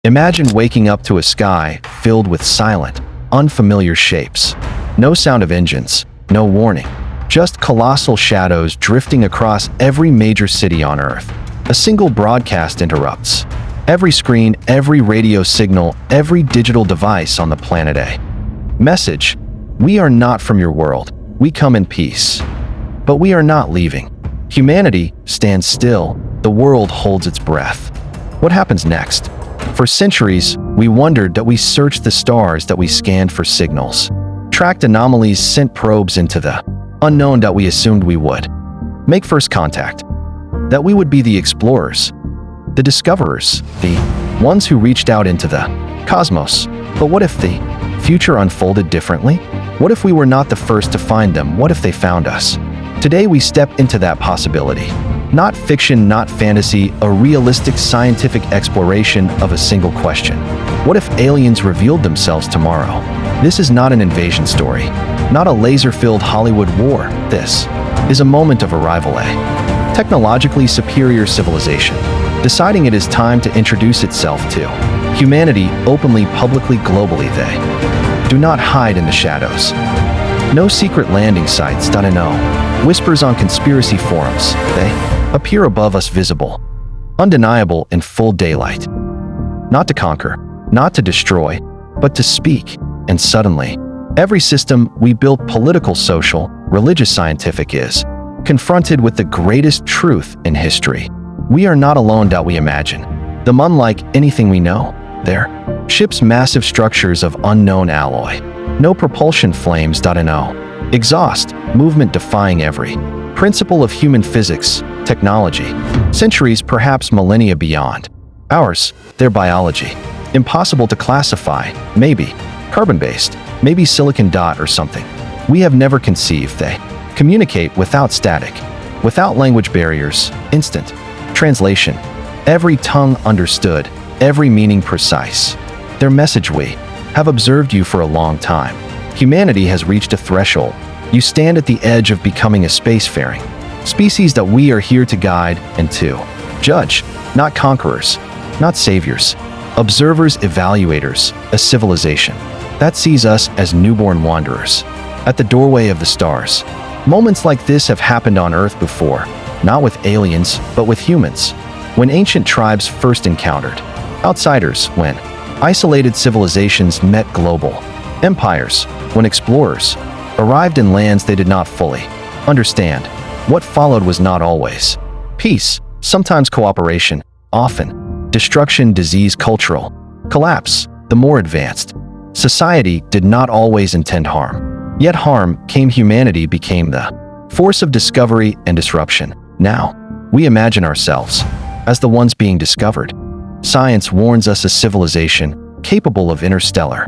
Imagine waking up to a sky filled with silent, unfamiliar shapes. No sound of engines, no warning. Just colossal shadows drifting across every major city on Earth. A single broadcast interrupts. Every screen, every radio signal, every digital device on the planet A. Message: we are not from your world. We come in peace. But we are not leaving. Humanity stands still. The world holds its breath. What happens next? For centuries, we wondered that we searched the stars, that we scanned for signals, tracked anomalies, sent probes into the unknown, that we assumed we would make first contact, that we would be the explorers, the discoverers, the ones who reached out into the cosmos. But what if the future unfolded differently? What if we were not the first to find them? What if they found us? Today we step into that possibility. Not fiction, not fantasy, a realistic scientific exploration of a single question. What if aliens revealed themselves tomorrow? This is not an invasion story, not a laser-filled Hollywood war. This is a moment of arrival. A technologically superior civilization, deciding it is time to introduce itself to humanity openly, publicly, globally. They do not hide in the shadows. No secret landing sites. No whispers on conspiracy forums. They appear above us, visible, undeniable, in full daylight. Not to conquer, not to destroy, but to speak. And suddenly, every system we built, political, social, religious, scientific, is confronted with the greatest truth in history. We are not alone. We imagine them unlike anything we know. Their ships, massive structures of unknown alloy. No propulsion, flames. No exhaust, movement defying every principle of human physics, technology. Centuries, perhaps millennia beyond ours, their biology. Impossible to classify, maybe carbon-based, maybe silicon dot or something we have never conceived. They communicate without static, without language barriers, instant translation. Every tongue understood, every meaning precise. Their message: we have observed you for a long time. Humanity has reached a threshold. You stand at the edge of becoming a spacefaring species that we are here to guide and to judge, not conquerors, not saviors. Observers, evaluators, a civilization that sees us as newborn wanderers at the doorway of the stars. Moments like this have happened on Earth before, not with aliens, but with humans. When ancient tribes first encountered outsiders, when isolated civilizations met global empires, when explorers arrived in lands they did not fully understand. What followed was not always peace, sometimes cooperation, often destruction, disease, cultural collapse. The more advanced society did not always intend harm. Yet harm came. Humanity became the force of discovery and disruption. Now, we imagine ourselves as the ones being discovered. Science warns us a civilization capable of interstellar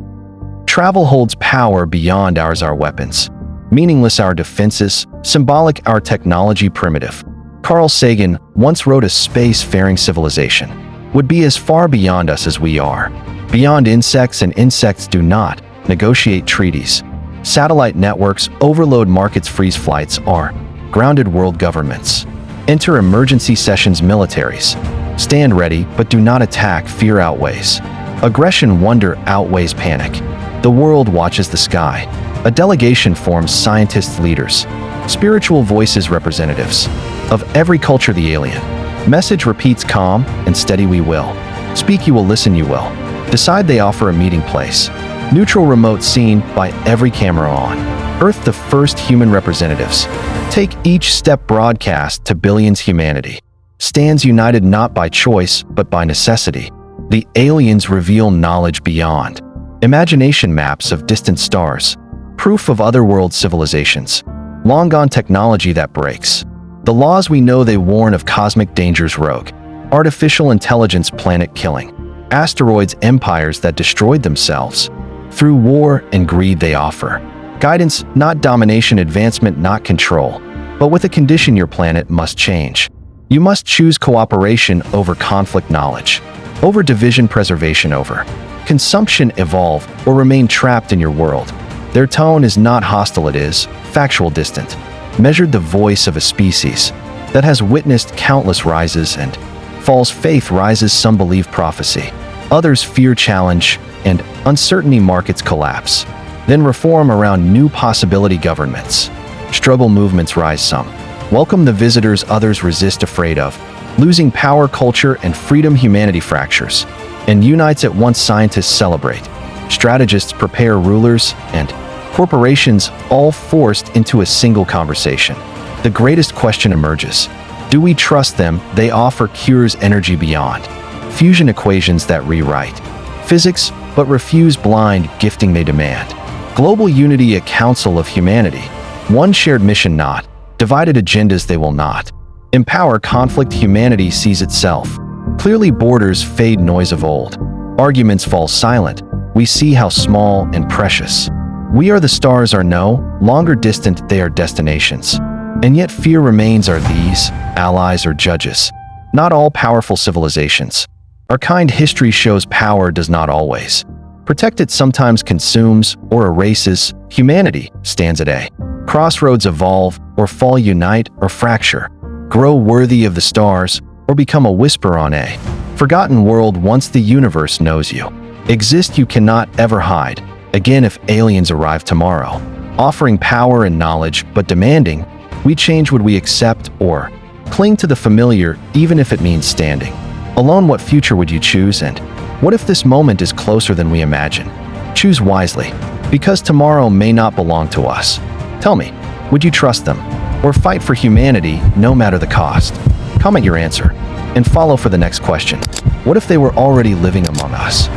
travel holds power beyond ours. Our weapons meaningless, our defenses symbolic, our technology primitive. Carl Sagan once wrote a space-faring civilization would be as far beyond us as we are, beyond insects, and insects do not negotiate treaties. Satellite networks overload markets, freeze flights, are grounded world governments. Enter emergency sessions, militaries stand ready but do not attack. Fear outweighs aggression, wonder outweighs panic. The world watches the sky. A delegation forms, scientists, leaders, spiritual voices, representatives of every culture. The alien message repeats, calm and steady. We will speak, you will listen, you will decide. They offer a meeting place, neutral, remote, seen by every camera on Earth. The first human representatives take each step, broadcast to billions. Humanity stands united not by choice but by necessity. The aliens reveal knowledge beyond imagination, maps of distant stars, proof of otherworld civilizations, long gone technology that breaks the laws we know. They warn of cosmic dangers, rogue artificial intelligence, planet killing asteroids, empires that destroyed themselves through war and greed. They offer guidance, not domination, advancement, not control, but with a condition: your planet must change. You must choose cooperation over conflict, knowledge over division, preservation over consumption, evolve or remain trapped in your world. Their tone is not hostile, it is factual, distant, measured, the voice of a species that has witnessed countless rises and falls. Faith rises, some believe prophecy Others fear challenge and uncertainty, markets collapse. Then reform around new possibility, governments struggle, movements rise. Some welcome the visitors, others resist, afraid of losing power, culture, and freedom. Humanity fractures and unites at once. Scientists celebrate, strategists prepare, rulers and corporations all forced into a single conversation. The greatest question emerges. Do we trust them? They offer cures, energy beyond fusion, equations that rewrite physics but refuse blind gifting. They demand global unity, a council of humanity, one shared mission, not divided agendas. They will not empower conflict. Humanity sees itself clearly, borders fade, noise of old arguments fall silent. We see how small and precious we are. The stars are no longer distant, they are destinations. And yet fear remains. Are these allies or judges? Not all powerful civilizations are kind. History shows power does not always protect, it sometimes consumes or erases. Humanity stands at a crossroads, evolve or fall, unite or fracture, grow worthy of the stars or become a whisper on a forgotten world. Once the universe knows you exist, you cannot ever hide again. If aliens arrive tomorrow, offering power and knowledge but demanding we change, would we accept or cling to the familiar, even if it means standing alone? What future would you choose? And what if this moment is closer than we imagine? Choose wisely, because tomorrow may not belong to us. Tell me, would you trust them or fight for humanity no matter the cost? Comment your answer and follow for the next question. What if they were already living among us?